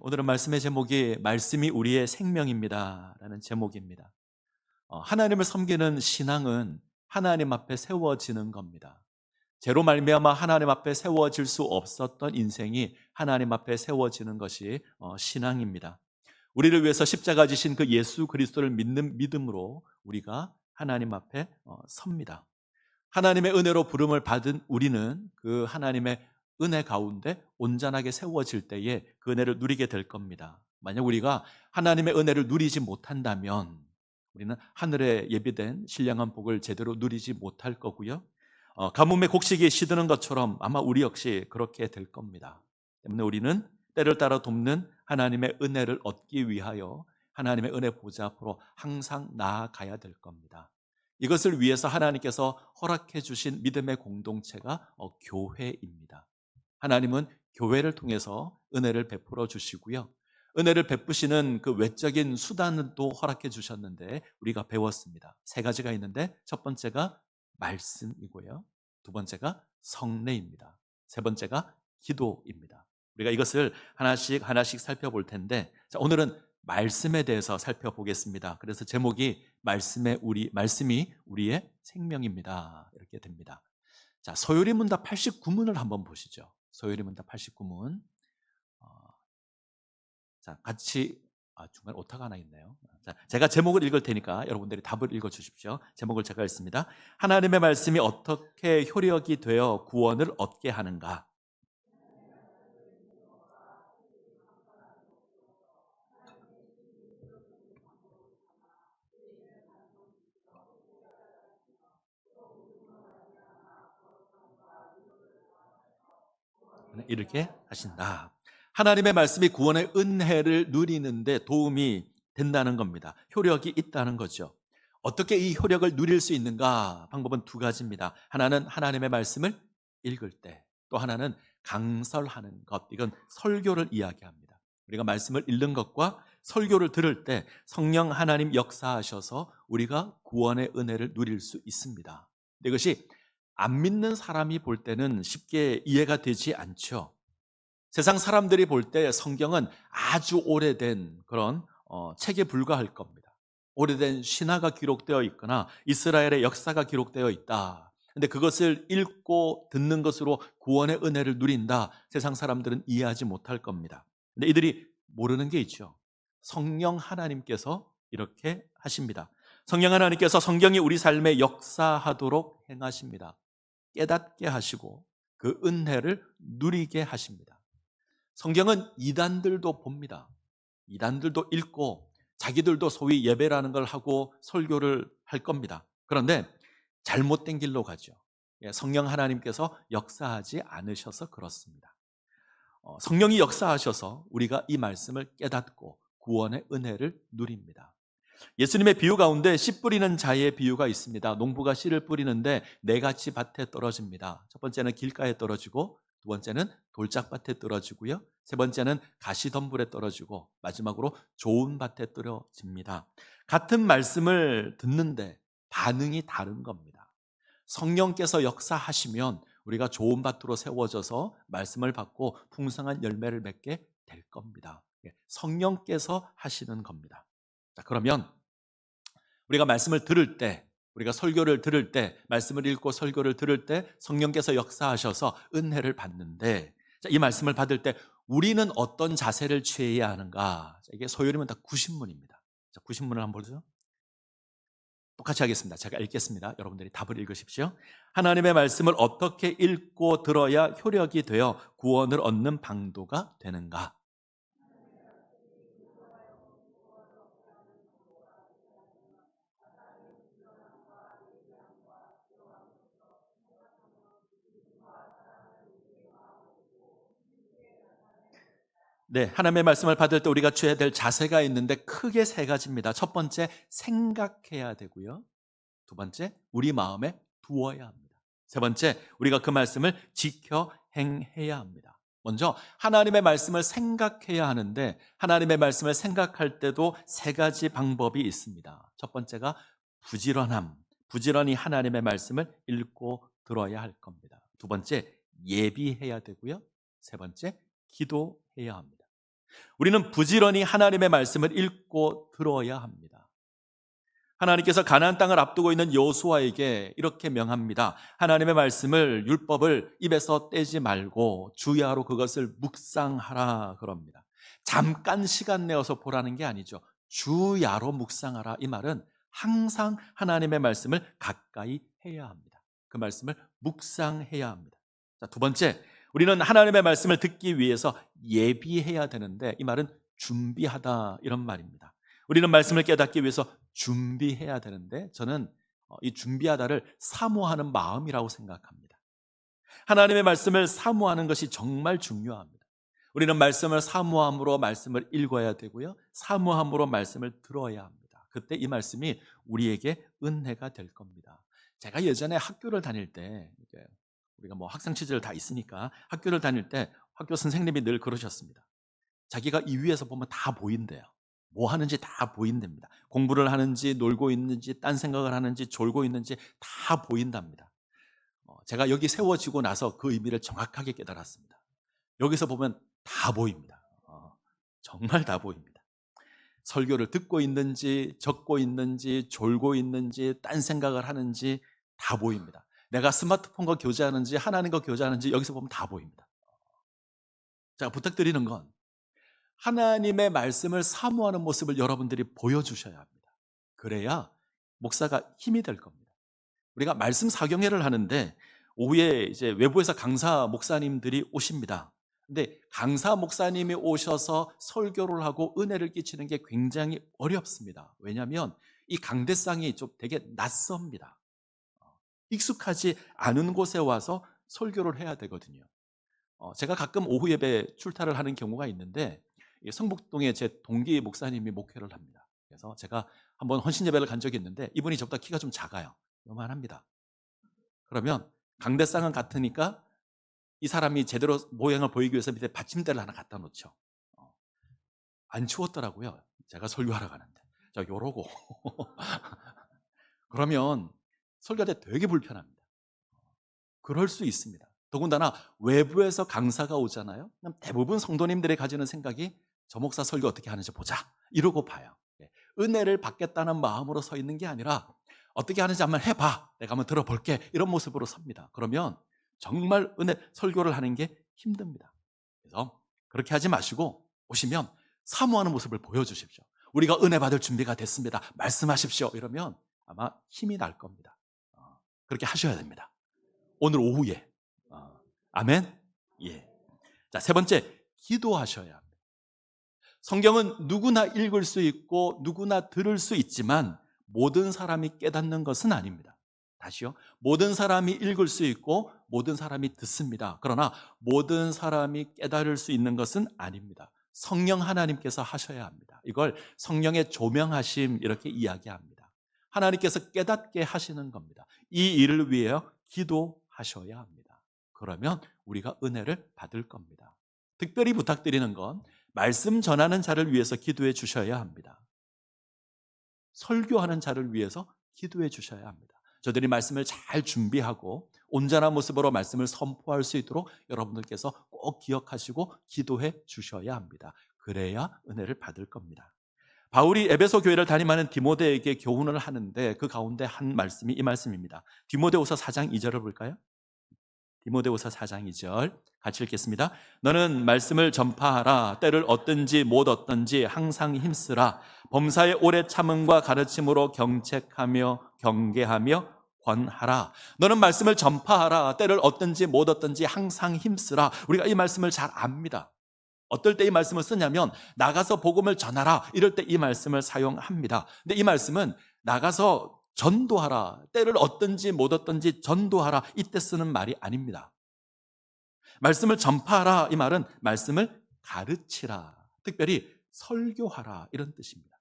오늘은 말씀의 제목이 말씀이 우리의 생명입니다 라는 제목입니다. 하나님을 섬기는 신앙은 하나님 앞에 세워지는 겁니다. 죄로 말미암아 하나님 앞에 세워질 수 없었던 인생이 하나님 앞에 세워지는 것이 신앙입니다. 우리를 위해서 십자가 지신 그 예수 그리스도를 믿는 믿음으로 우리가 하나님 앞에 섭니다. 하나님의 은혜로 부름을 받은 우리는 그 하나님의 은혜 가운데 온전하게 세워질 때에 그 은혜를 누리게 될 겁니다. 만약 우리가 하나님의 은혜를 누리지 못한다면 우리는 하늘에 예비된 신령한 복을 제대로 누리지 못할 거고요. 가뭄에 곡식이 시드는 것처럼 아마 우리 역시 그렇게 될 겁니다. 때문에 우리는 때를 따라 돕는 하나님의 은혜를 얻기 위하여 하나님의 은혜 보좌 앞으로 항상 나아가야 될 겁니다. 이것을 위해서 하나님께서 허락해 주신 믿음의 공동체가 교회입니다. 하나님은 교회를 통해서 은혜를 베풀어 주시고요. 은혜를 베푸시는 그 외적인 수단도 허락해 주셨는데 우리가 배웠습니다. 세 가지가 있는데 첫 번째가 말씀이고요. 두 번째가 성례입니다. 세 번째가 기도입니다. 우리가 이것을 하나씩 하나씩 살펴볼 텐데 오늘은 말씀에 대해서 살펴보겠습니다. 그래서 제목이 말씀이 우리의 생명입니다. 이렇게 됩니다. 자, 소요리 문답 89문을 한번 보시죠. 소요리 문답 89문. 자, 같이 중간에 오타가 하나 있네요. 자, 제가 제목을 읽을 테니까 여러분들이 답을 읽어 주십시오. 제목을 제가 읽습니다. 하나님의 말씀이 어떻게 효력이 되어 구원을 얻게 하는가? 이렇게 하신다. 하나님의 말씀이 구원의 은혜를 누리는데 도움이 된다는 겁니다. 효력이 있다는 거죠. 어떻게 이 효력을 누릴 수 있는가? 방법은 두 가지입니다. 하나는 하나님의 말씀을 읽을 때, 또 하나는 강설하는 것. 이건 설교를 이야기합니다. 우리가 말씀을 읽는 것과 설교를 들을 때 성령 하나님 역사하셔서 우리가 구원의 은혜를 누릴 수 있습니다. 이것이 안 믿는 사람이 볼 때는 쉽게 이해가 되지 않죠. 세상 사람들이 볼 때 성경은 아주 오래된 그런 책에 불과할 겁니다. 오래된 신화가 기록되어 있거나 이스라엘의 역사가 기록되어 있다. 근데 그것을 읽고 듣는 것으로 구원의 은혜를 누린다. 세상 사람들은 이해하지 못할 겁니다. 근데 이들이 모르는 게 있죠. 성령 하나님께서 이렇게 하십니다. 성령 하나님께서 성경이 우리 삶에 역사하도록 행하십니다. 깨닫게 하시고 그 은혜를 누리게 하십니다. 성경은 이단들도 봅니다. 이단들도 읽고 자기들도 소위 예배라는 걸 하고 설교를 할 겁니다. 그런데 잘못된 길로 가죠. 성령 하나님께서 역사하지 않으셔서 그렇습니다. 성령이 역사하셔서 우리가 이 말씀을 깨닫고 구원의 은혜를 누립니다. 예수님의 비유 가운데 씨 뿌리는 자의 비유가 있습니다. 농부가 씨를 뿌리는데 네 가지 밭에 떨어집니다. 첫 번째는 길가에 떨어지고, 두 번째는 돌짝밭에 떨어지고요, 세 번째는 가시덤불에 떨어지고, 마지막으로 좋은 밭에 떨어집니다. 같은 말씀을 듣는데 반응이 다른 겁니다. 성령께서 역사하시면 우리가 좋은 밭으로 세워져서 말씀을 받고 풍성한 열매를 맺게 될 겁니다. 성령께서 하시는 겁니다. 자, 그러면 우리가 말씀을 들을 때, 우리가 설교를 들을 때, 말씀을 읽고 설교를 들을 때 성령께서 역사하셔서 은혜를 받는데, 자, 이 말씀을 받을 때 우리는 어떤 자세를 취해야 하는가? 자, 이게 소요리면 다 90문입니다. 자, 90문을 한번 보죠. 똑같이 하겠습니다. 제가 읽겠습니다. 여러분들이 답을 읽으십시오. 하나님의 말씀을 어떻게 읽고 들어야 효력이 되어 구원을 얻는 방도가 되는가? 네, 하나님의 말씀을 받을 때 우리가 취해야 될 자세가 있는데 크게 세 가지입니다. 첫 번째, 생각해야 되고요. 두 번째, 우리 마음에 두어야 합니다. 세 번째, 우리가 그 말씀을 지켜 행해야 합니다. 먼저 하나님의 말씀을 생각해야 하는데, 하나님의 말씀을 생각할 때도 세 가지 방법이 있습니다. 첫 번째가 부지런함, 부지런히 하나님의 말씀을 읽고 들어야 할 겁니다. 두 번째, 예비해야 되고요. 세 번째, 기도해야 합니다. 우리는 부지런히 하나님의 말씀을 읽고 들어야 합니다. 하나님께서 가나안 땅을 앞두고 있는 여호수아에게 이렇게 명합니다. 하나님의 말씀을, 율법을 입에서 떼지 말고 주야로 그것을 묵상하라 그럽니다. 잠깐 시간 내어서 보라는 게 아니죠. 주야로 묵상하라. 이 말은 항상 하나님의 말씀을 가까이 해야 합니다. 그 말씀을 묵상해야 합니다. 자, 두 번째, 우리는 하나님의 말씀을 듣기 위해서 예비해야 되는데, 이 말은 준비하다 이런 말입니다. 우리는 말씀을 깨닫기 위해서 준비해야 되는데, 저는 이 준비하다를 사모하는 마음이라고 생각합니다. 하나님의 말씀을 사모하는 것이 정말 중요합니다. 우리는 말씀을 사모함으로 말씀을 읽어야 되고요, 사모함으로 말씀을 들어야 합니다. 그때 이 말씀이 우리에게 은혜가 될 겁니다. 제가 예전에 학교를 다닐 때, 우리가 뭐 학생 취지를 다 있으니까 학교를 다닐 때 학교 선생님이 늘 그러셨습니다. 자기가 이 위에서 보면 다 보인대요. 뭐 하는지 다 보인답니다. 공부를 하는지, 놀고 있는지, 딴 생각을 하는지, 졸고 있는지 다 보인답니다. 제가 여기 세워지고 나서 그 의미를 정확하게 깨달았습니다. 여기서 보면 다 보입니다. 정말 다 보입니다. 설교를 듣고 있는지, 적고 있는지, 졸고 있는지, 딴 생각을 하는지 다 보입니다. 내가 스마트폰과 교제하는지, 하나님과 교제하는지 여기서 보면 다 보입니다. 제가 부탁드리는 건 하나님의 말씀을 사모하는 모습을 여러분들이 보여주셔야 합니다. 그래야 목사가 힘이 될 겁니다. 우리가 말씀 사경회를 하는데 오후에 이제 외부에서 강사 목사님들이 오십니다. 근데 강사 목사님이 오셔서 설교를 하고 은혜를 끼치는 게 굉장히 어렵습니다. 왜냐하면 이 강대상이 좀 되게 낯섭니다. 익숙하지 않은 곳에 와서 설교를 해야 되거든요. 제가 가끔 오후 예배 출타를 하는 경우가 있는데 성북동에 제 동기 목사님이 목회를 합니다. 그래서 제가 한번 헌신 예배를 간 적이 있는데 이분이 저보다 키가 좀 작아요. 요만합니다. 그러면 강대상은 같으니까 이 사람이 제대로 모양을 보이기 위해서 밑에 받침대를 하나 갖다 놓죠. 안 추웠더라고요. 제가 설교하러 가는데. 자, 요러고. 그러면 설교할 때 되게 불편합니다. 그럴 수 있습니다. 더군다나 외부에서 강사가 오잖아요. 그럼 대부분 성도님들이 가지는 생각이 저 목사 설교 어떻게 하는지 보자 이러고 봐요. 은혜를 받겠다는 마음으로 서 있는 게 아니라 어떻게 하는지 한번 해봐, 내가 한번 들어볼게, 이런 모습으로 섭니다. 그러면 정말 설교를 하는 게 힘듭니다. 그래서 그렇게 하지 마시고 오시면 사모하는 모습을 보여주십시오. 우리가 은혜 받을 준비가 됐습니다, 말씀하십시오, 이러면 아마 힘이 날 겁니다. 그렇게 하셔야 됩니다. 오늘 오후에. 아멘? 예. 자, 세 번째, 기도하셔야 합니다. 성경은 누구나 읽을 수 있고 누구나 들을 수 있지만 모든 사람이 깨닫는 것은 아닙니다. 다시요. 모든 사람이 읽을 수 있고 모든 사람이 듣습니다. 그러나 모든 사람이 깨달을 수 있는 것은 아닙니다. 성령 하나님께서 하셔야 합니다. 이걸 성령의 조명하심 이렇게 이야기합니다. 하나님께서 깨닫게 하시는 겁니다. 이 일을 위해 기도하셔야 합니다. 그러면 우리가 은혜를 받을 겁니다. 특별히 부탁드리는 건 말씀 전하는 자를 위해서 기도해 주셔야 합니다. 설교하는 자를 위해서 기도해 주셔야 합니다. 저들이 말씀을 잘 준비하고 온전한 모습으로 말씀을 선포할 수 있도록 여러분들께서 꼭 기억하시고 기도해 주셔야 합니다. 그래야 은혜를 받을 겁니다. 바울이 에베소 교회를 담임하는 디모데에게 교훈을 하는데 그 가운데 한 말씀이 이 말씀입니다. 디모데후서 4장 2절을 볼까요? 디모데후서 4장 2절 같이 읽겠습니다. 너는 말씀을 전파하라. 때를 얻든지 못 얻든지 항상 힘쓰라. 범사의 오래 참음과 가르침으로 경책하며 경계하며 권하라. 너는 말씀을 전파하라. 때를 얻든지 못 얻든지 항상 힘쓰라. 우리가 이 말씀을 잘 압니다. 어떨 때 이 말씀을 쓰냐면 나가서 복음을 전하라, 이럴 때 이 말씀을 사용합니다. 근데 이 말씀은 나가서 전도하라, 때를 얻든지 못 얻든지 전도하라, 이때 쓰는 말이 아닙니다. 말씀을 전파하라, 이 말은 말씀을 가르치라, 특별히 설교하라, 이런 뜻입니다.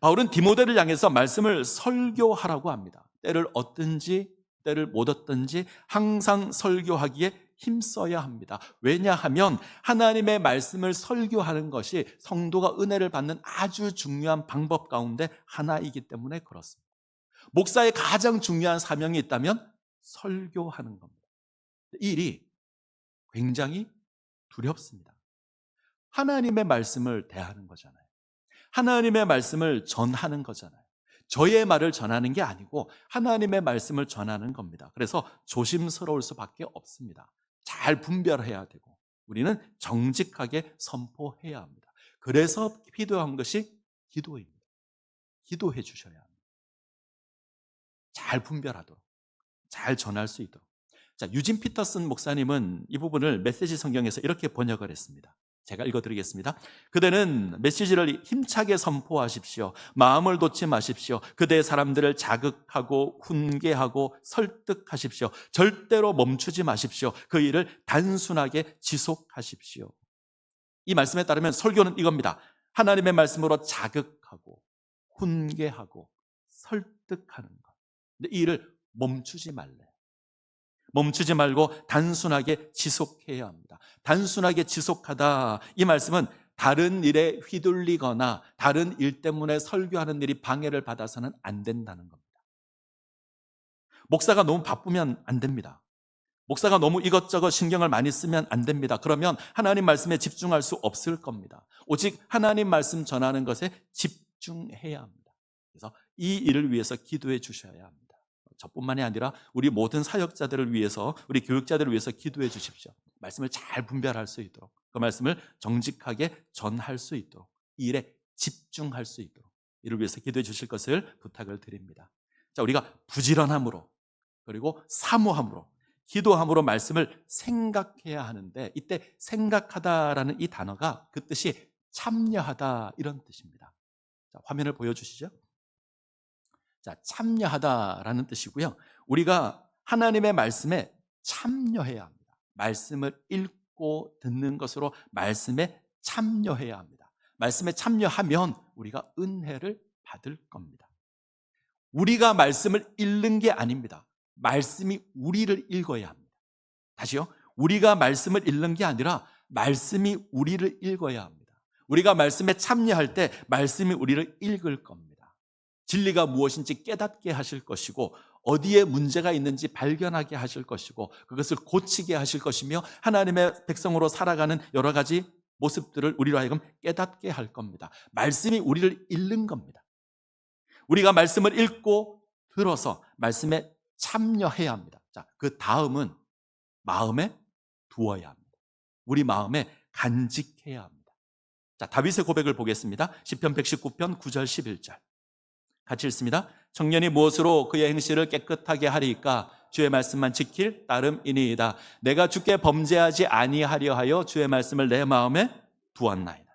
바울은 디모데를 향해서 말씀을 설교하라고 합니다. 때를 얻든지 때를 못 얻든지 항상 설교하기에 힘써야 합니다. 왜냐하면 하나님의 말씀을 설교하는 것이 성도가 은혜를 받는 아주 중요한 방법 가운데 하나이기 때문에 그렇습니다. 목사의 가장 중요한 사명이 있다면 설교하는 겁니다. 이 일이 굉장히 두렵습니다. 하나님의 말씀을 대하는 거잖아요. 하나님의 말씀을 전하는 거잖아요. 저의 말을 전하는 게 아니고 하나님의 말씀을 전하는 겁니다. 그래서 조심스러울 수밖에 없습니다. 잘 분별해야 되고 우리는 정직하게 선포해야 합니다. 그래서 필요한 것이 기도입니다. 기도해 주셔야 합니다. 잘 분별하도록, 잘 전할 수 있도록. 자, 유진 피터슨 목사님은 이 부분을 메시지 성경에서 이렇게 번역을 했습니다. 제가 읽어드리겠습니다. 그대는 메시지를 힘차게 선포하십시오. 마음을 놓지 마십시오. 그대의 사람들을 자극하고 훈계하고 설득하십시오. 절대로 멈추지 마십시오. 그 일을 단순하게 지속하십시오. 이 말씀에 따르면 설교는 이겁니다. 하나님의 말씀으로 자극하고 훈계하고 설득하는 것. 근데 이 일을 멈추지 말래요. 멈추지 말고 단순하게 지속해야 합니다. 단순하게 지속하다. 이 말씀은 다른 일에 휘둘리거나 다른 일 때문에 설교하는 일이 방해를 받아서는 안 된다는 겁니다. 목사가 너무 바쁘면 안 됩니다. 목사가 너무 이것저것 신경을 많이 쓰면 안 됩니다. 그러면 하나님 말씀에 집중할 수 없을 겁니다. 오직 하나님 말씀 전하는 것에 집중해야 합니다. 그래서 이 일을 위해서 기도해 주셔야 합니다. 저뿐만이 아니라 우리 모든 사역자들을 위해서, 우리 교육자들을 위해서 기도해 주십시오. 말씀을 잘 분별할 수 있도록, 그 말씀을 정직하게 전할 수 있도록, 이 일에 집중할 수 있도록 이를 위해서 기도해 주실 것을 부탁을 드립니다. 자, 우리가 부지런함으로 그리고 사모함으로 기도함으로 말씀을 생각해야 하는데, 이때 생각하다라는 이 단어가 그 뜻이 참여하다 이런 뜻입니다. 자, 화면을 보여주시죠. 자, 참여하다라는 뜻이고요. 우리가 하나님의 말씀에 참여해야 합니다. 말씀을 읽고 듣는 것으로 말씀에 참여해야 합니다. 말씀에 참여하면 우리가 은혜를 받을 겁니다. 우리가 말씀을 읽는 게 아닙니다. 말씀이 우리를 읽어야 합니다. 다시요. 우리가 말씀을 읽는 게 아니라 말씀이 우리를 읽어야 합니다. 우리가 말씀에 참여할 때 말씀이 우리를 읽을 겁니다. 진리가 무엇인지 깨닫게 하실 것이고 어디에 문제가 있는지 발견하게 하실 것이고 그것을 고치게 하실 것이며 하나님의 백성으로 살아가는 여러 가지 모습들을 우리로 하여금 깨닫게 할 겁니다. 말씀이 우리를 읽는 겁니다. 우리가 말씀을 읽고 들어서 말씀에 참여해야 합니다. 자, 그 다음은 마음에 두어야 합니다. 우리 마음에 간직해야 합니다. 자, 다윗의 고백을 보겠습니다. 시편 119편 9절 11절. 같이 읽습니다. 청년이 무엇으로 그의 행실을 깨끗하게 하리까? 주의 말씀만 지킬 따름이니이다. 내가 주께 범죄하지 아니하려 하여 주의 말씀을 내 마음에 두었나이다.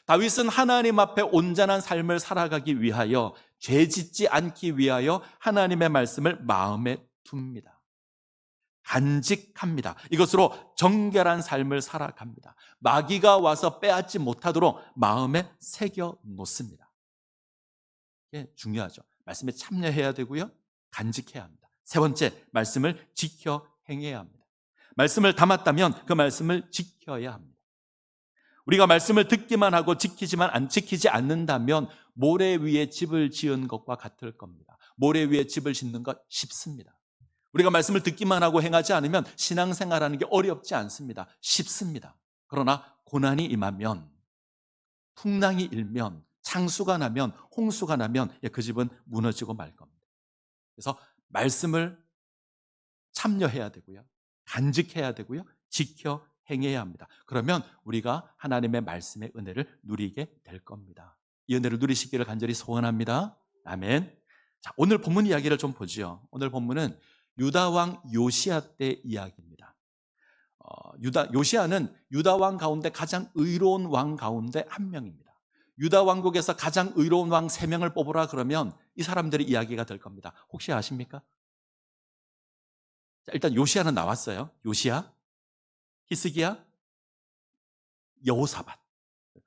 다윗은 하나님 앞에 온전한 삶을 살아가기 위하여 죄짓지 않기 위하여 하나님의 말씀을 마음에 둡니다. 간직합니다. 이것으로 정결한 삶을 살아갑니다. 마귀가 와서 빼앗지 못하도록 마음에 새겨 놓습니다. 이게 중요하죠. 말씀에 참여해야 되고요. 간직해야 합니다. 세 번째, 말씀을 지켜 행해야 합니다. 말씀을 담았다면 그 말씀을 지켜야 합니다. 우리가 말씀을 듣기만 하고 지키지 않는다면 모래 위에 집을 지은 것과 같을 겁니다. 모래 위에 집을 짓는 것 쉽습니다. 우리가 말씀을 듣기만 하고 행하지 않으면 신앙생활하는 게 어렵지 않습니다. 쉽습니다. 그러나 고난이 임하면, 풍랑이 일면, 창수가 나면, 홍수가 나면 그 집은 무너지고 말 겁니다. 그래서 말씀을 참여해야 되고요. 간직해야 되고요. 지켜 행해야 합니다. 그러면 우리가 하나님의 말씀의 은혜를 누리게 될 겁니다. 이 은혜를 누리시기를 간절히 소원합니다. 아멘. 자, 오늘 본문 이야기를 좀 보죠. 오늘 본문은 유다 왕 요시야 때 이야기입니다. 요시야는 유다 왕 가운데 가장 의로운 왕 가운데 한 명입니다. 유다 왕국에서 가장 의로운 왕 3명을 뽑으라 그러면 이 사람들의 이야기가 될 겁니다. 혹시 아십니까? 자, 일단 요시야는 나왔어요. 요시야, 히스기야, 여호사밧.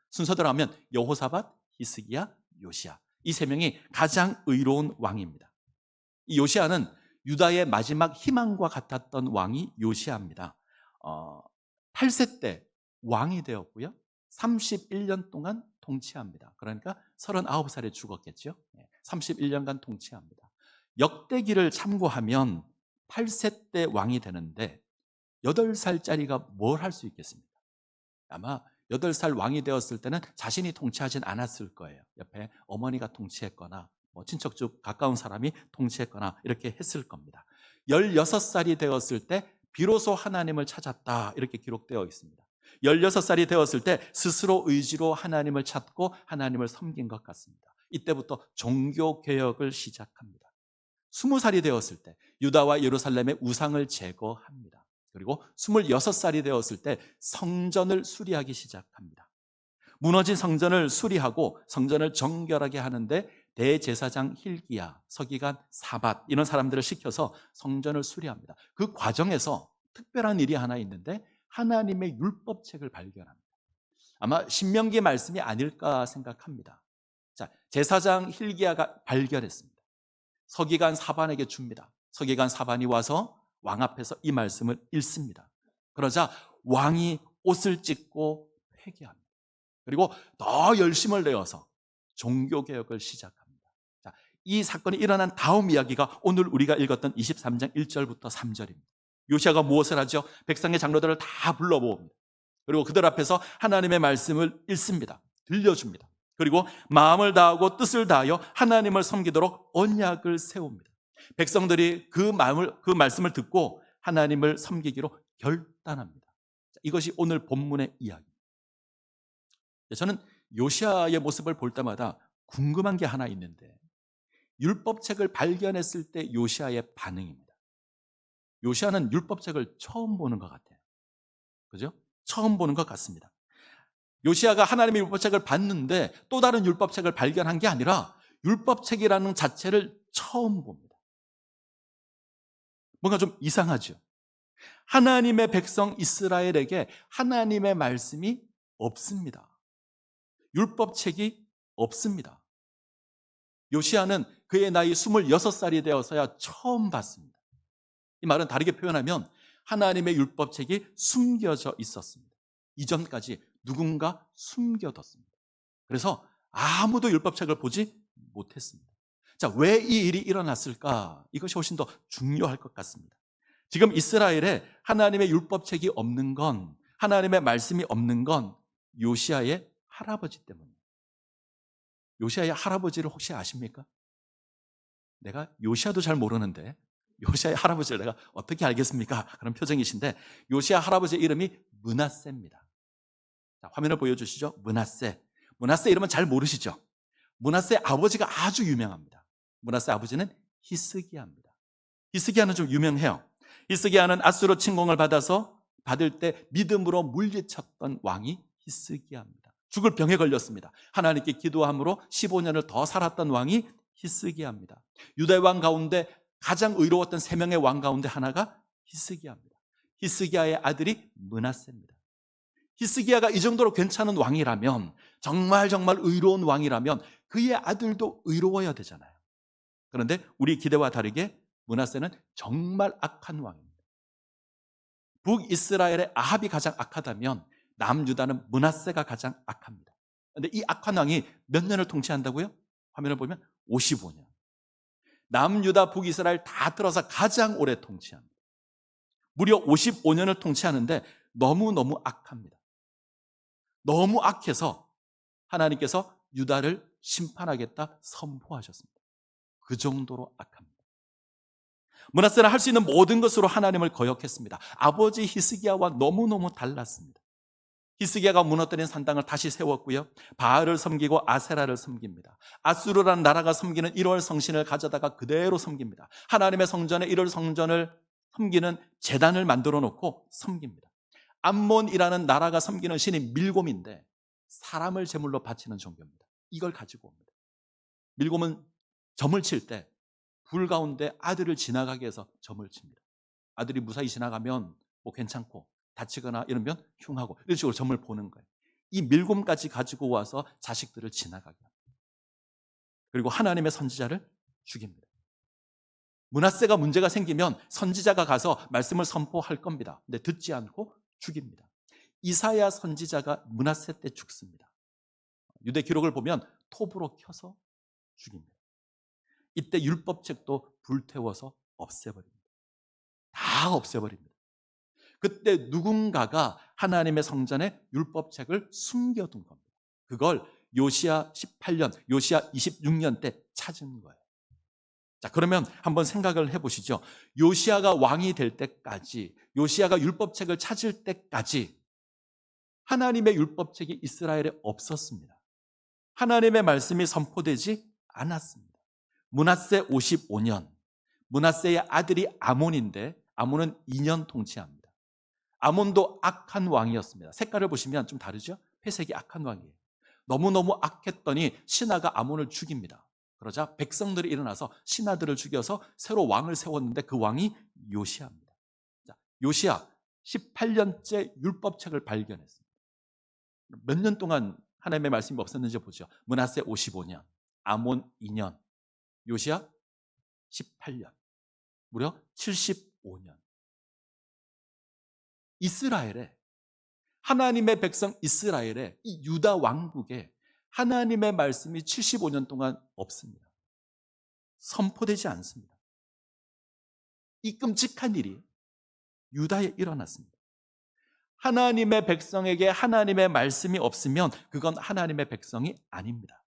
순서대로 하면 여호사밧, 히스기야, 요시야. 이 3명이 가장 의로운 왕입니다. 이 요시야는 유다의 마지막 희망과 같았던 왕이 요시야입니다. 8세 때 왕이 되었고요. 31년 동안 통치합니다. 그러니까 39살에 죽었겠죠. 31년간 통치합니다. 역대기를 참고하면 8세 때 왕이 되는데 8살짜리가 뭘 할 수 있겠습니까? 아마 8살 왕이 되었을 때는 자신이 통치하진 않았을 거예요. 옆에 어머니가 통치했거나 친척 중 가까운 사람이 통치했거나 이렇게 했을 겁니다. 16살이 되었을 때 비로소 하나님을 찾았다 이렇게 기록되어 있습니다. 16살이 되었을 때 스스로 의지로 하나님을 찾고 하나님을 섬긴 것 같습니다. 이때부터 종교개혁을 시작합니다. 20살이 되었을 때 유다와 예루살렘의 우상을 제거합니다. 그리고 26살이 되었을 때 성전을 수리하기 시작합니다. 무너진 성전을 수리하고 성전을 정결하게 하는데 대제사장 힐기야, 서기관 사밧 이런 사람들을 시켜서 성전을 수리합니다. 그 과정에서 특별한 일이 하나 있는데 하나님의 율법책을 발견합니다. 아마 신명기 말씀이 아닐까 생각합니다. 자, 제사장 힐기야가 발견했습니다. 서기관 사반에게 줍니다. 서기관 사반이 와서 왕 앞에서 이 말씀을 읽습니다. 그러자 왕이 옷을 찢고 회개합니다. 그리고 더 열심을 내어서 종교개혁을 시작합니다. 자, 이 사건이 일어난 다음 이야기가 오늘 우리가 읽었던 23장 1절부터 3절입니다. 요시아가 무엇을 하죠? 백성의 장로들을 다 불러 모읍니다. 그리고 그들 앞에서 하나님의 말씀을 읽습니다. 들려줍니다. 그리고 마음을 다하고 뜻을 다하여 하나님을 섬기도록 언약을 세웁니다. 백성들이 그 말씀을 듣고 하나님을 섬기기로 결단합니다. 이것이 오늘 본문의 이야기입니다. 저는 요시아의 모습을 볼 때마다 궁금한 게 하나 있는데 율법책을 발견했을 때 요시아의 반응입니다. 요시아는 율법책을 처음 보는 것 같아요. 그죠? 처음 보는 것 같습니다. 요시아가 하나님의 율법책을 봤는데 또 다른 율법책을 발견한 게 아니라 율법책이라는 자체를 처음 봅니다. 뭔가 좀 이상하죠? 하나님의 백성 이스라엘에게 하나님의 말씀이 없습니다. 율법책이 없습니다. 요시아는 그의 나이 26살이 되어서야 처음 봤습니다. 이 말은 다르게 표현하면 하나님의 율법책이 숨겨져 있었습니다. 이전까지 누군가 숨겨뒀습니다. 그래서 아무도 율법책을 보지 못했습니다. 자, 왜 이 일이 일어났을까? 이것이 훨씬 더 중요할 것 같습니다. 지금 이스라엘에 하나님의 율법책이 없는 건, 하나님의 말씀이 없는 건 요시아의 할아버지 때문입니다. 요시아의 할아버지를 혹시 아십니까? 내가 요시아도 잘 모르는데 요시아의 할아버지를 내가 어떻게 알겠습니까? 그런 표정이신데 요시아 할아버지의 이름이 므낫세입니다. 자, 화면을 보여주시죠. 므낫세. 므낫세 이름은 잘 모르시죠? 므낫세의 아버지가 아주 유명합니다. 므낫세 아버지는 히스기야입니다. 히스기야는 좀 유명해요. 히스기야는 아수르 침공을 받을 때 믿음으로 물리쳤던 왕이 히스기야입니다. 죽을 병에 걸렸습니다. 하나님께 기도함으로 15년을 더 살았던 왕이 히스기야입니다. 유대 왕 가운데 가장 의로웠던 3명의 왕 가운데 하나가 히스기야입니다. 히스기야의 아들이 므낫세입니다. 히스기야가 이 정도로 괜찮은 왕이라면, 정말 의로운 왕이라면 그의 아들도 의로워야 되잖아요. 그런데 우리 기대와 다르게 므낫세는 정말 악한 왕입니다. 북이스라엘의 아합이 가장 악하다면 남유다는 므낫세가 가장 악합니다. 그런데 이 악한 왕이 몇 년을 통치한다고요? 화면을 보면 55년. 남유다, 북이스라엘 다 들어서 가장 오래 통치합니다. 무려 55년을 통치하는데 너무너무 악합니다. 너무 악해서 하나님께서 유다를 심판하겠다 선포하셨습니다. 그 정도로 악합니다. 므낫세는 할 수 있는 모든 것으로 하나님을 거역했습니다. 아버지 히스기야와 너무너무 달랐습니다. 히스기야가 무너뜨린 산당을 다시 세웠고요. 바알을 섬기고 아세라를 섬깁니다. 아수르라는 나라가 섬기는 1월 성신을 가져다가 그대로 섬깁니다. 하나님의 성전에 1월 성전을 섬기는 제단을 만들어 놓고 섬깁니다. 암몬이라는 나라가 섬기는 신이 밀곰인데 사람을 제물로 바치는 종교입니다. 이걸 가지고 옵니다. 밀곰은 점을 칠 때 불 가운데 아들을 지나가게 해서 점을 칩니다. 아들이 무사히 지나가면 괜찮고 다치거나 이러면 흉하고 이런 식으로 점을 보는 거예요. 이 밀곰까지 가지고 와서 자식들을 지나가게 합니다. 그리고 하나님의 선지자를 죽입니다. 므낫세가 문제가 생기면 선지자가 가서 말씀을 선포할 겁니다. 근데 듣지 않고 죽입니다. 이사야 선지자가 므낫세 때 죽습니다. 유대 기록을 보면 톱으로 켜서 죽입니다. 이때 율법책도 불태워서 없애버립니다. 다 없애버립니다. 그때 누군가가 하나님의 성전에 율법책을 숨겨둔 겁니다. 그걸 요시야 18년, 요시야 26년 때 찾은 거예요. 자, 그러면 한번 생각을 해보시죠. 요시야가 왕이 될 때까지, 요시야가 율법책을 찾을 때까지 하나님의 율법책이 이스라엘에 없었습니다. 하나님의 말씀이 선포되지 않았습니다. 므낫세 55년, 므낫세의 아들이 아몬인데 아몬은 2년 통치합니다. 아몬도 악한 왕이었습니다. 색깔을 보시면 좀 다르죠? 회색이 악한 왕이에요. 너무너무 악했더니 신하가 아몬을 죽입니다. 그러자 백성들이 일어나서 신하들을 죽여서 새로 왕을 세웠는데 그 왕이 요시야입니다. 자, 요시야 18년째 율법책을 발견했습니다. 몇 년 동안 하나님의 말씀이 없었는지 보죠. 므낫세 55년, 아몬 2년, 요시야 18년, 무려 75년. 이스라엘에, 하나님의 백성 이스라엘에, 이 유다 왕국에 하나님의 말씀이 75년 동안 없습니다. 선포되지 않습니다. 이 끔찍한 일이 유다에 일어났습니다. 하나님의 백성에게 하나님의 말씀이 없으면 그건 하나님의 백성이 아닙니다.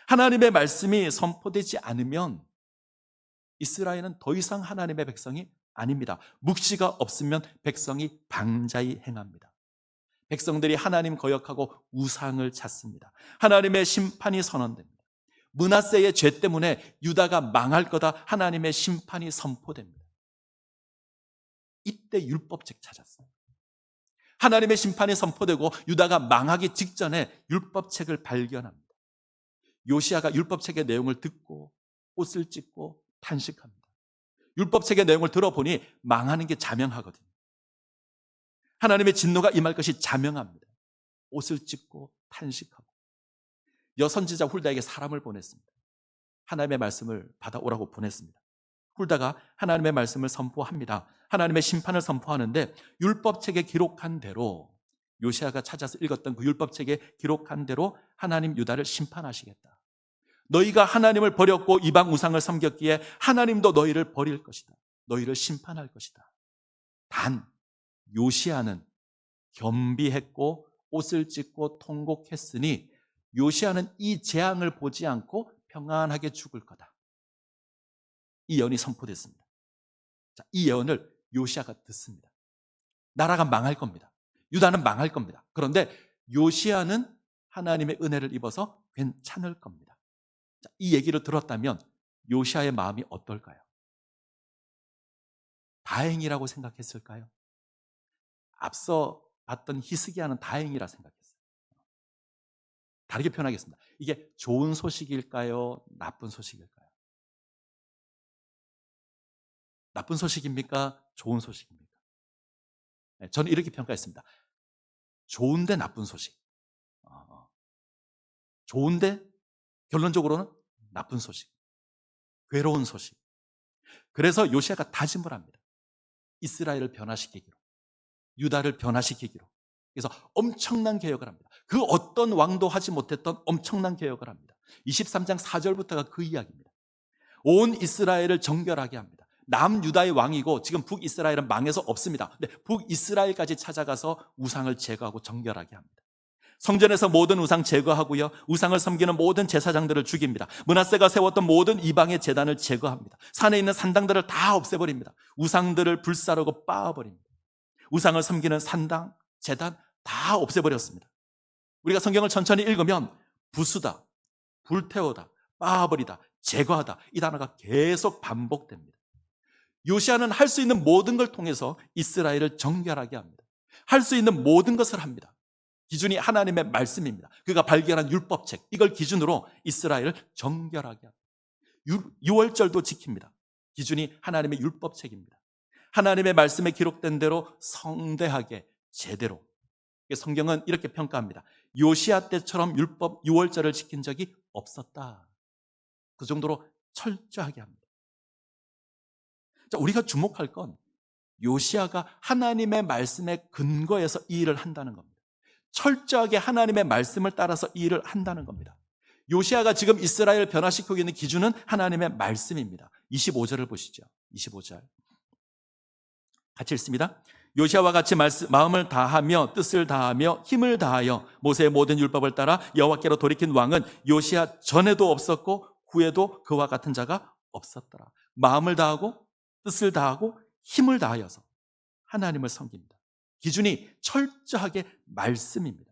하나님의 말씀이 선포되지 않으면 이스라엘은 더 이상 하나님의 백성이 아닙니다. 묵시가 없으면 백성이 방자히 행합니다. 백성들이 하나님 거역하고 우상을 찾습니다. 하나님의 심판이 선언됩니다. 므낫세의 죄 때문에 유다가 망할 거다, 하나님의 심판이 선포됩니다. 이때 율법책 찾았어요. 하나님의 심판이 선포되고 유다가 망하기 직전에 율법책을 발견합니다. 요시야가 율법책의 내용을 듣고 옷을 찢고 탄식합니다. 율법책의 내용을 들어보니 망하는 게 자명하거든요. 하나님의 진노가 임할 것이 자명합니다. 옷을 찢고 탄식하고 여선지자 훌다에게 사람을 보냈습니다. 하나님의 말씀을 받아오라고 보냈습니다. 훌다가 하나님의 말씀을 선포합니다. 하나님의 심판을 선포하는데 율법책에 기록한 대로, 요시야가 찾아서 읽었던 그 율법책에 기록한 대로 하나님 유다를 심판하시겠다. 너희가 하나님을 버렸고 이방 우상을 섬겼기에 하나님도 너희를 버릴 것이다. 너희를 심판할 것이다. 단 요시야는 겸비했고 옷을 찢고 통곡했으니 요시야는 이 재앙을 보지 않고 평안하게 죽을 거다. 이 예언이 선포됐습니다. 자, 이 예언을 요시야가 듣습니다. 나라가 망할 겁니다. 유다는 망할 겁니다. 그런데 요시야는 하나님의 은혜를 입어서 괜찮을 겁니다. 자, 이 얘기를 들었다면 요시야의 마음이 어떨까요? 다행이라고 생각했을까요? 앞서 봤던 히스기야는 다행이라 생각했어요. 다르게 표현하겠습니다. 이게 좋은 소식일까요? 나쁜 소식일까요? 나쁜 소식입니까? 좋은 소식입니까? 저는 이렇게 평가했습니다. 좋은데 나쁜 소식. 좋은데 결론적으로는 나쁜 소식. 괴로운 소식. 그래서 요시야가 다짐을 합니다. 이스라엘을 변화시키기로, 유다를 변화시키기로. 그래서 엄청난 개혁을 합니다. 그 어떤 왕도 하지 못했던 엄청난 개혁을 합니다. 23장 4절부터가 그 이야기입니다. 온 이스라엘을 정결하게 합니다. 남유다의 왕이고 지금 북이스라엘은 망해서 없습니다. 근데 북이스라엘까지 찾아가서 우상을 제거하고 정결하게 합니다. 성전에서 모든 우상 제거하고요, 우상을 섬기는 모든 제사장들을 죽입니다. 므낫세가 세웠던 모든 이방의 제단을 제거합니다. 산에 있는 산당들을 다 없애버립니다. 우상들을 불사르고 빻아버립니다. 우상을 섬기는 산당, 제단 다 없애버렸습니다. 우리가 성경을 천천히 읽으면 부수다, 불태우다, 빻아버리다, 제거하다, 이 단어가 계속 반복됩니다. 요시야는 할 수 있는 모든 걸 통해서 이스라엘을 정결하게 합니다. 할 수 있는 모든 것을 합니다. 기준이 하나님의 말씀입니다. 그가 발견한 율법책, 이걸 기준으로 이스라엘을 정결하게 합니다. 유월절도 지킵니다. 기준이 하나님의 율법책입니다. 하나님의 말씀에 기록된 대로 성대하게 제대로. 성경은 이렇게 평가합니다. 요시야 때처럼 율법 유월절을 지킨 적이 없었다. 그 정도로 철저하게 합니다. 자, 우리가 주목할 건 요시야가 하나님의 말씀에 근거해서 이 일을 한다는 겁니다. 철저하게 하나님의 말씀을 따라서 이 일을 한다는 겁니다. 요시야가 지금 이스라엘을 변화시키고 있는 기준은 하나님의 말씀입니다. 25절을 보시죠. 25절 같이 읽습니다. 요시아와 같이 마음을 다하며 뜻을 다하며 힘을 다하여 모세의 모든 율법을 따라 여호와께로 돌이킨 왕은 요시아 전에도 없었고 후에도 그와 같은 자가 없었더라. 마음을 다하고 뜻을 다하고 힘을 다하여서 하나님을 섬깁니다. 기준이 철저하게 말씀입니다.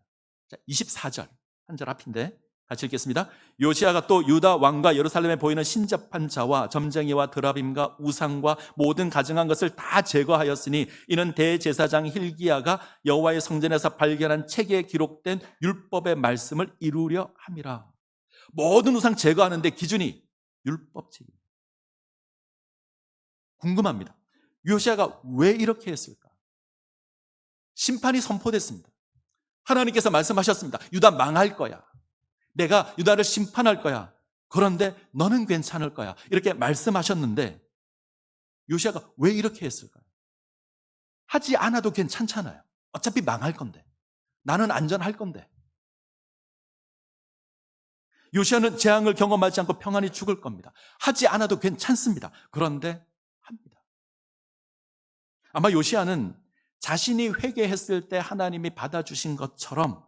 자, 24절 한 절 앞인데 같이 읽겠습니다. 요시아가 또 유다 왕과 예루살렘에 보이는 신접한 자와 점쟁이와 드라빔과 우상과 모든 가증한 것을 다 제거하였으니 이는 대제사장 힐기야가 여호와의 성전에서 발견한 책에 기록된 율법의 말씀을 이루려 함이라. 모든 우상 제거하는데 기준이 율법책입니다. 궁금합니다. 요시아가 왜 이렇게 했을까? 심판이 선포됐습니다. 하나님께서 말씀하셨습니다. 유다 망할 거야. 내가 유다를 심판할 거야. 그런데 너는 괜찮을 거야. 이렇게 말씀하셨는데 요시아가 왜 이렇게 했을까요? 하지 않아도 괜찮잖아요. 어차피 망할 건데. 나는 안전할 건데. 요시아는 재앙을 경험하지 않고 평안히 죽을 겁니다. 하지 않아도 괜찮습니다. 그런데 합니다. 아마 요시아는 자신이 회개했을 때 하나님이 받아주신 것처럼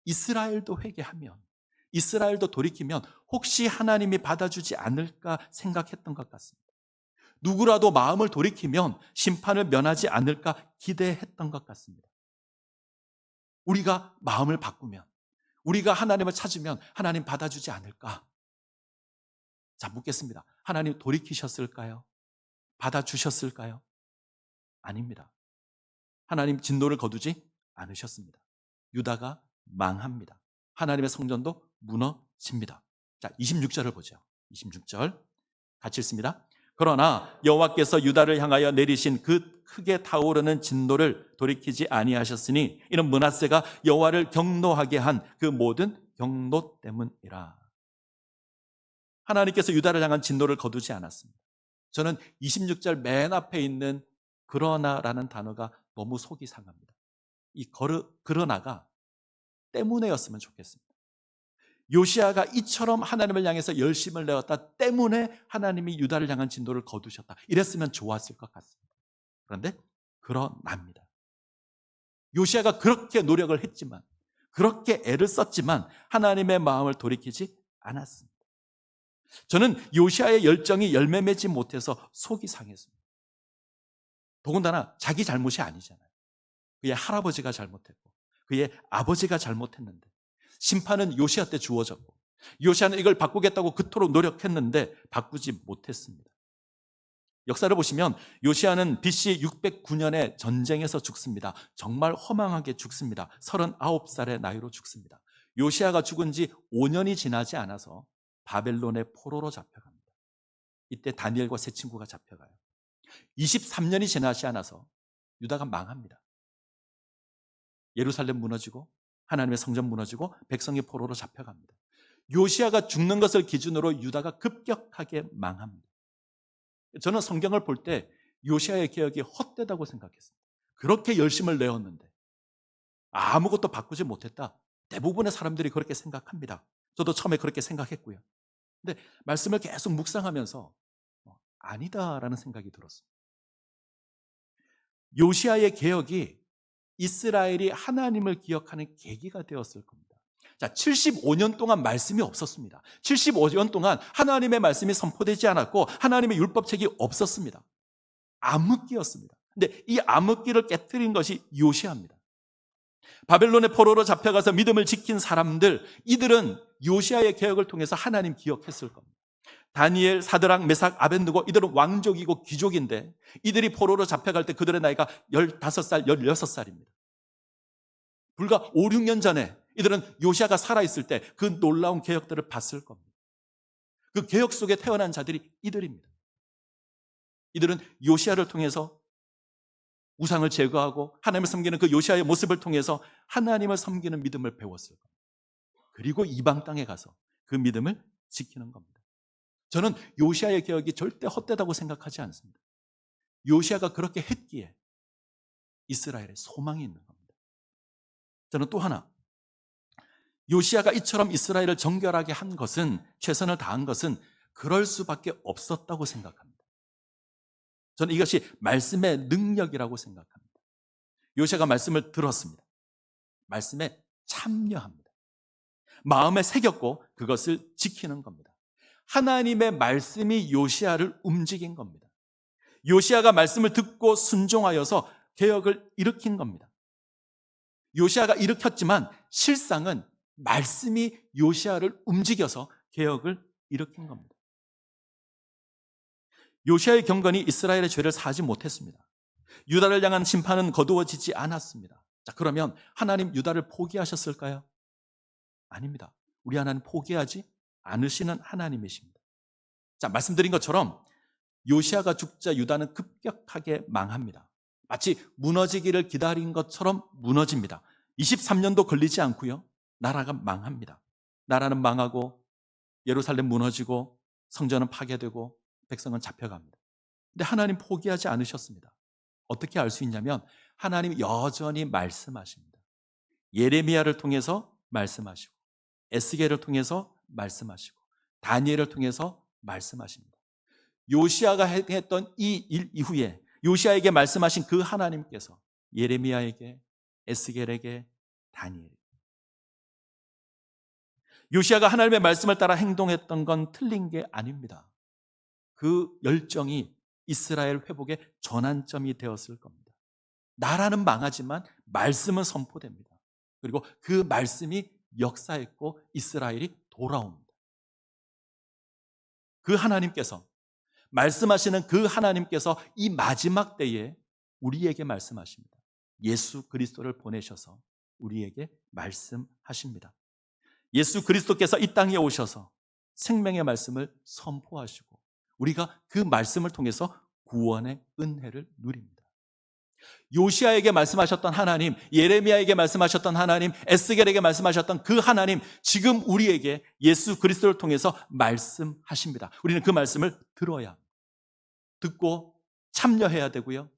이스라엘도 회개하면, 이스라엘도 돌이키면 혹시 하나님이 받아주지 않을까 생각했던 것 같습니다. 누구라도 마음을 돌이키면 심판을 면하지 않을까 기대했던 것 같습니다. 우리가 마음을 바꾸면, 우리가 하나님을 찾으면 하나님 받아주지 않을까? 자, 묻겠습니다. 하나님 돌이키셨을까요? 받아주셨을까요? 아닙니다. 하나님 진노를 거두지 않으셨습니다. 유다가 망합니다. 하나님의 성전도 무너집니다. 자, 26절을 보죠. 26절 같이 읽습니다. 그러나 여호와께서 유다를 향하여 내리신 그 크게 타오르는 진노를 돌이키지 아니하셨으니 이는 므낫세가 여호와를 경노하게 한 그 모든 경노 때문이라. 하나님께서 유다를 향한 진노를 거두지 않았습니다. 저는 26절 맨 앞에 있는 그러나라는 단어가 너무 속이 상합니다. 이 그러나가 때문에였으면 좋겠습니다. 요시아가 이처럼 하나님을 향해서 열심을 내었다 때문에 하나님이 유다를 향한 진노를 거두셨다. 이랬으면 좋았을 것 같습니다. 그런데 그러납니다. 요시아가 그렇게 노력을 했지만, 그렇게 애를 썼지만 하나님의 마음을 돌이키지 않았습니다. 저는 요시아의 열정이 열매 맺지 못해서 속이 상했습니다. 더군다나 자기 잘못이 아니잖아요. 그의 할아버지가 잘못했고 그의 아버지가 잘못했는데 심판은 요시아 때 주어졌고 요시아는 이걸 바꾸겠다고 그토록 노력했는데 바꾸지 못했습니다. 역사를 보시면 요시아는 BC 609년에 전쟁에서 죽습니다. 정말 허망하게 죽습니다. 39살의 나이로 죽습니다. 요시아가 죽은 지 5년이 지나지 않아서 바벨론의 포로로 잡혀갑니다. 이때 다니엘과 세 친구가 잡혀가요. 23년이 지나지 않아서 유다가 망합니다. 예루살렘 무너지고 하나님의 성전 무너지고 백성이 포로로 잡혀갑니다. 요시아가 죽는 것을 기준으로 유다가 급격하게 망합니다. 저는 성경을 볼 때 요시아의 개혁이 헛되다고 생각했습니다. 그렇게 열심을 내었는데 아무것도 바꾸지 못했다. 대부분의 사람들이 그렇게 생각합니다. 저도 처음에 그렇게 생각했고요. 근데 말씀을 계속 묵상하면서 아니다라는 생각이 들었습니다. 요시아의 개혁이 이스라엘이 하나님을 기억하는 계기가 되었을 겁니다. 자, 75년 동안 말씀이 없었습니다. 75년 동안 하나님의 말씀이 선포되지 않았고 하나님의 율법책이 없었습니다. 암흑기였습니다. 근데 이 암흑기를 깨트린 것이 요시아입니다. 바벨론의 포로로 잡혀가서 믿음을 지킨 사람들, 이들은 요시아의 개혁을 통해서 하나님 기억했을 겁니다. 다니엘, 사드락, 메삭, 아벤느고 이들은 왕족이고 귀족인데 이들이 포로로 잡혀갈 때 그들의 나이가 15살, 16살입니다. 불과 5, 6년 전에 이들은 요시아가 살아있을 때 그 놀라운 개혁들을 봤을 겁니다. 그 개혁 속에 태어난 자들이 이들입니다. 이들은 요시아를 통해서 우상을 제거하고 하나님을 섬기는 그 요시아의 모습을 통해서 하나님을 섬기는 믿음을 배웠을 겁니다. 그리고 이방 땅에 가서 그 믿음을 지키는 겁니다. 저는 요시아의 개혁이 절대 헛되다고 생각하지 않습니다. 요시아가 그렇게 했기에 이스라엘에 소망이 있는 겁니다. 저는 또 하나, 요시아가 이처럼 이스라엘을 정결하게 한 것은, 최선을 다한 것은 그럴 수밖에 없었다고 생각합니다. 저는 이것이 말씀의 능력이라고 생각합니다. 요시아가 말씀을 들었습니다. 말씀에 참여합니다. 마음에 새겼고 그것을 지키는 겁니다. 하나님의 말씀이 요시아를 움직인 겁니다. 요시아가 말씀을 듣고 순종하여서 개혁을 일으킨 겁니다. 요시아가 일으켰지만 실상은 말씀이 요시아를 움직여서 개혁을 일으킨 겁니다. 요시아의 경건이 이스라엘의 죄를 사하지 못했습니다. 유다를 향한 심판은 거두어지지 않았습니다. 자, 그러면 하나님 유다를 포기하셨을까요? 아닙니다. 우리 하나님 포기하지 않으시는 하나님이십니다. 자, 말씀드린 것처럼 요시아가 죽자 유다는 급격하게 망합니다. 마치 무너지기를 기다린 것처럼 무너집니다. 23년도 걸리지 않고요. 나라가 망합니다. 나라는 망하고 예루살렘 무너지고 성전은 파괴되고 백성은 잡혀갑니다. 근데 하나님 포기하지 않으셨습니다. 어떻게 알 수 있냐면 하나님 여전히 말씀하십니다. 예레미야를 통해서 말씀하시고 에스겔을 통해서 말씀하시고 다니엘을 통해서 말씀하십니다. 요시아가 했던 이 일 이후에 요시아에게 말씀하신 그 하나님께서 예레미야에게 에스겔에게 다니엘에게 요시아가 하나님의 말씀을 따라 행동했던 건 틀린 게 아닙니다. 그 열정이 이스라엘 회복의 전환점이 되었을 겁니다. 나라는 망하지만 말씀은 선포됩니다. 그리고 그 말씀이 역사했고 이스라엘이 돌아옵니다. 그 하나님께서 말씀하시는 그 하나님께서 이 마지막 때에 우리에게 말씀하십니다. 예수 그리스도를 보내셔서 우리에게 말씀하십니다. 예수 그리스도께서 이 땅에 오셔서 생명의 말씀을 선포하시고 우리가 그 말씀을 통해서 구원의 은혜를 누립니다. 요시아에게 말씀하셨던 하나님, 예레미야에게 말씀하셨던 하나님, 에스겔에게 말씀하셨던 그 하나님, 지금 우리에게 예수 그리스도를 통해서 말씀하십니다. 우리는 그 말씀을 들어야 합니다. 듣고 참여해야 되고요.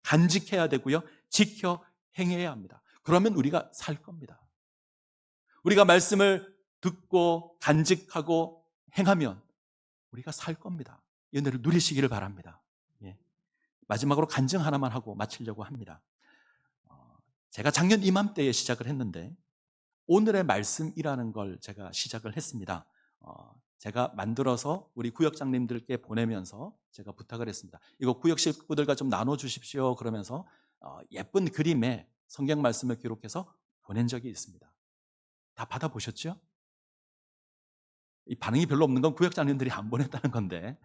간직해야 되고요. 지켜 행해야 합니다. 그러면 우리가 살 겁니다. 우리가 말씀을 듣고 간직하고 행하면 우리가 살 겁니다. 이 은혜를 누리시기를 바랍니다. 예. 마지막으로 간증 하나만 하고 마치려고 합니다. 제가 작년 이맘때에 시작을 했는데 오늘의 말씀이라는 걸 제가 시작을 했습니다. 제가 만들어서 우리 구역장님들께 보내면서 제가 부탁을 했습니다. 이거 구역 식구들과 좀 나눠주십시오. 그러면서 예쁜 그림에 성경 말씀을 기록해서 보낸 적이 있습니다. 다 받아보셨죠? 이 반응이 별로 없는 건 구역장님들이 안 보냈다는 건데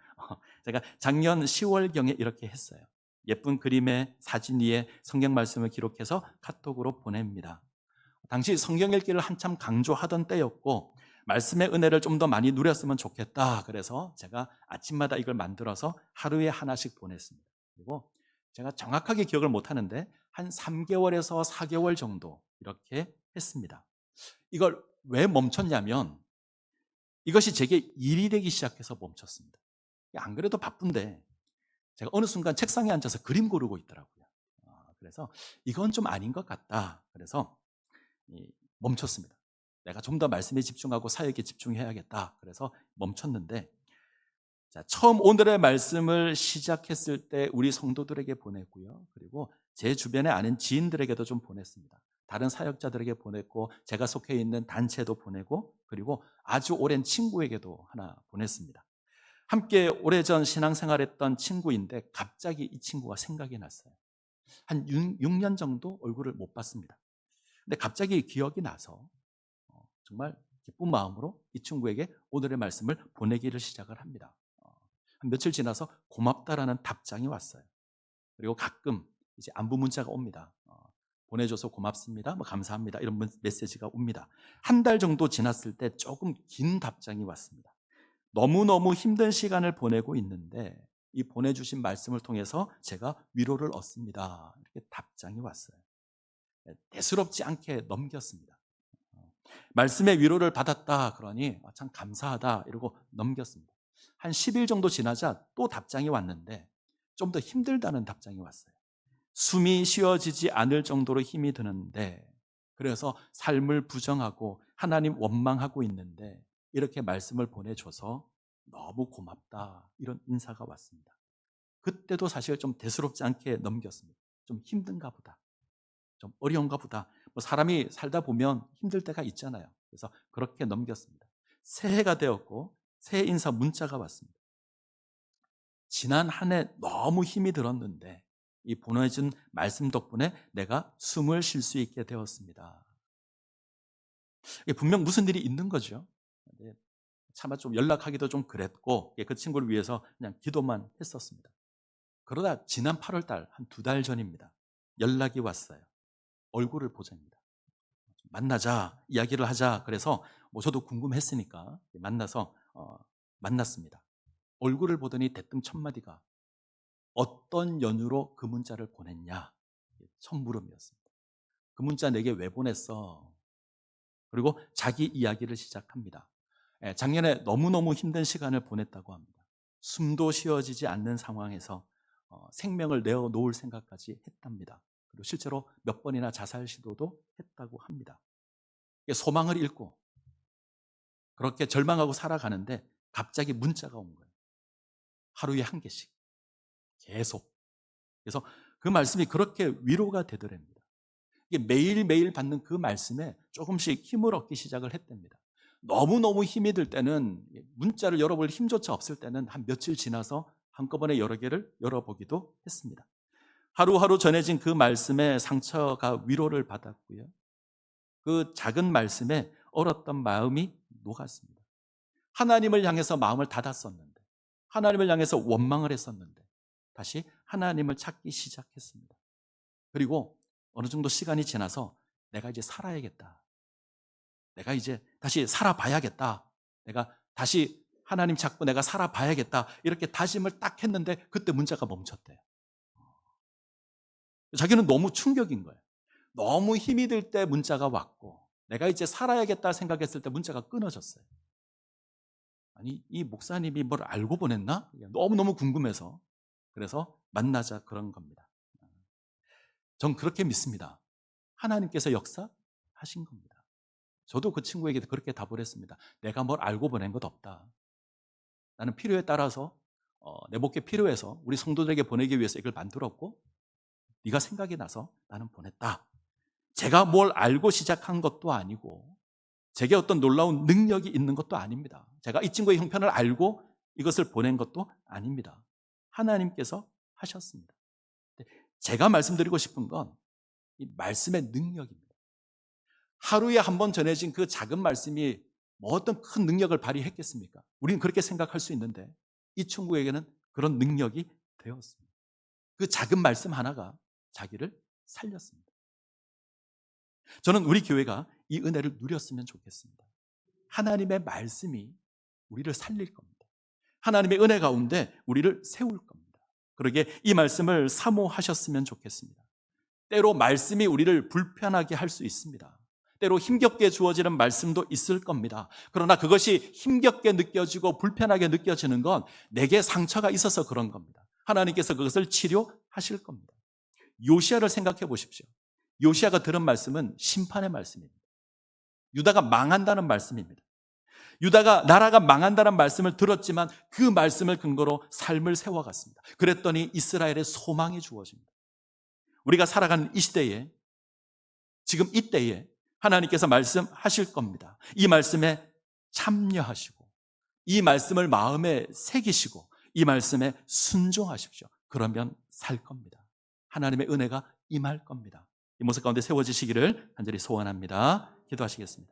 제가 작년 10월경에 이렇게 했어요. 예쁜 그림에 사진 위에 성경 말씀을 기록해서 카톡으로 보냅니다. 당시 성경 읽기를 한참 강조하던 때였고 말씀의 은혜를 좀 더 많이 누렸으면 좋겠다. 그래서 제가 아침마다 이걸 만들어서 하루에 하나씩 보냈습니다. 그리고 제가 정확하게 기억을 못하는데 한 3개월에서 4개월 정도 이렇게 했습니다. 이걸 왜 멈췄냐면 이것이 제게 일이 되기 시작해서 멈췄습니다. 안 그래도 바쁜데 제가 어느 순간 책상에 앉아서 그림 고르고 있더라고요. 그래서 이건 좀 아닌 것 같다. 그래서 멈췄습니다. 내가 좀 더 말씀에 집중하고 사역에 집중해야겠다. 그래서 멈췄는데 자, 처음 오늘의 말씀을 시작했을 때 우리 성도들에게 보냈고요. 그리고 제 주변에 아는 지인들에게도 좀 보냈습니다. 다른 사역자들에게 보냈고 제가 속해 있는 단체도 보내고 그리고 아주 오랜 친구에게도 하나 보냈습니다. 함께 오래전 신앙생활했던 친구인데 갑자기 이 친구가 생각이 났어요. 한 6년 정도 얼굴을 못 봤습니다. 근데 갑자기 기억이 나서 정말 기쁜 마음으로 이 친구에게 오늘의 말씀을 보내기를 시작을 합니다. 한 며칠 지나서 고맙다라는 답장이 왔어요. 그리고 가끔 이제 안부 문자가 옵니다. 보내줘서 고맙습니다. 뭐 감사합니다. 이런 메시지가 옵니다. 한 달 정도 지났을 때 조금 긴 답장이 왔습니다. 너무너무 힘든 시간을 보내고 있는데 이 보내주신 말씀을 통해서 제가 위로를 얻습니다. 이렇게 답장이 왔어요. 대수롭지 않게 넘겼습니다. 말씀의 위로를 받았다 그러니 참 감사하다 이러고 넘겼습니다. 한 10일 정도 지나자 또 답장이 왔는데 좀 더 힘들다는 답장이 왔어요. 숨이 쉬어지지 않을 정도로 힘이 드는데 그래서 삶을 부정하고 하나님 원망하고 있는데 이렇게 말씀을 보내줘서 너무 고맙다 이런 인사가 왔습니다. 그때도 사실 좀 대수롭지 않게 넘겼습니다. 좀 힘든가 보다. 좀 어려운가 보다. 뭐 사람이 살다 보면 힘들 때가 있잖아요. 그래서 그렇게 넘겼습니다. 새해가 되었고 새해 인사 문자가 왔습니다. 지난 한 해 너무 힘이 들었는데 이 보내준 말씀 덕분에 내가 숨을 쉴 수 있게 되었습니다. 이게 분명 무슨 일이 있는 거죠. 차마 좀 연락하기도 좀 그랬고 그 친구를 위해서 그냥 기도만 했었습니다. 그러다 지난 8월 달 한 2달 전입니다. 연락이 왔어요. 얼굴을 보자입니다. 만나자, 이야기를 하자. 그래서 뭐 저도 궁금했으니까 만나서 만났습니다. 얼굴을 보더니 대뜸 첫 마디가 어떤 연유로 그 문자를 보냈냐? 첫 물음이었습니다. 그 문자 내게 왜 보냈어? 그리고 자기 이야기를 시작합니다. 작년에 너무너무 힘든 시간을 보냈다고 합니다. 숨도 쉬어지지 않는 상황에서 생명을 내어놓을 생각까지 했답니다. 그리고 실제로 몇 번이나 자살 시도도 했다고 합니다. 소망을 잃고 그렇게 절망하고 살아가는데 갑자기 문자가 온 거예요. 하루에 한 개씩 계속. 그래서 그 말씀이 그렇게 위로가 되더랍니다. 이게 매일매일 받는 그 말씀에 조금씩 힘을 얻기 시작을 했답니다. 너무너무 힘이 들 때는 문자를 열어볼 힘조차 없을 때는 한 며칠 지나서 한꺼번에 여러 개를 열어보기도 했습니다. 하루하루 전해진 그 말씀에 상처가 위로를 받았고요. 그 작은 말씀에 얼었던 마음이 녹았습니다. 하나님을 향해서 마음을 닫았었는데, 하나님을 향해서 원망을 했었는데 다시 하나님을 찾기 시작했습니다. 그리고 어느 정도 시간이 지나서 내가 이제 살아야겠다. 내가 이제 다시 살아봐야겠다. 내가 다시 하나님 찾고 내가 살아봐야겠다. 이렇게 다짐을 딱 했는데 그때 문자가 멈췄대요. 자기는 너무 충격인 거예요. 너무 힘이 들 때 문자가 왔고 내가 이제 살아야겠다 생각했을 때 문자가 끊어졌어요. 아니, 이 목사님이 뭘 알고 보냈나? 너무너무 궁금해서. 그래서 만나자 그런 겁니다. 전 그렇게 믿습니다. 하나님께서 역사하신 겁니다. 저도 그 친구에게 그렇게 답을 했습니다. 내가 뭘 알고 보낸 것 없다. 나는 필요에 따라서 내 목회 필요해서 우리 성도들에게 보내기 위해서 이걸 만들었고 네가 생각이 나서 나는 보냈다. 제가 뭘 알고 시작한 것도 아니고 제게 어떤 놀라운 능력이 있는 것도 아닙니다. 제가 이 친구의 형편을 알고 이것을 보낸 것도 아닙니다. 하나님께서 하셨습니다. 제가 말씀드리고 싶은 건 이 말씀의 능력입니다. 하루에 한 번 전해진 그 작은 말씀이 뭐 어떤 큰 능력을 발휘했겠습니까? 우리는 그렇게 생각할 수 있는데 이 친구에게는 그런 능력이 되었습니다. 그 작은 말씀 하나가 자기를 살렸습니다. 저는 우리 교회가 이 은혜를 누렸으면 좋겠습니다. 하나님의 말씀이 우리를 살릴 겁니다. 하나님의 은혜 가운데 우리를 세울 겁니다. 그러기에 이 말씀을 사모하셨으면 좋겠습니다. 때로 말씀이 우리를 불편하게 할 수 있습니다. 때로 힘겹게 주어지는 말씀도 있을 겁니다. 그러나 그것이 힘겹게 느껴지고 불편하게 느껴지는 건 내게 상처가 있어서 그런 겁니다. 하나님께서 그것을 치료하실 겁니다. 요시야를 생각해 보십시오. 요시야가 들은 말씀은 심판의 말씀입니다. 유다가 망한다는 말씀입니다. 유다가 나라가 망한다는 말씀을 들었지만 그 말씀을 근거로 삶을 세워갔습니다. 그랬더니 이스라엘의 소망이 주어집니다. 우리가 살아가는 이 시대에 지금 이때에 하나님께서 말씀하실 겁니다. 이 말씀에 참여하시고 이 말씀을 마음에 새기시고 이 말씀에 순종하십시오. 그러면 살 겁니다. 하나님의 은혜가 임할 겁니다. 이 모습 가운데 세워지시기를 간절히 소원합니다. 기도하시겠습니다.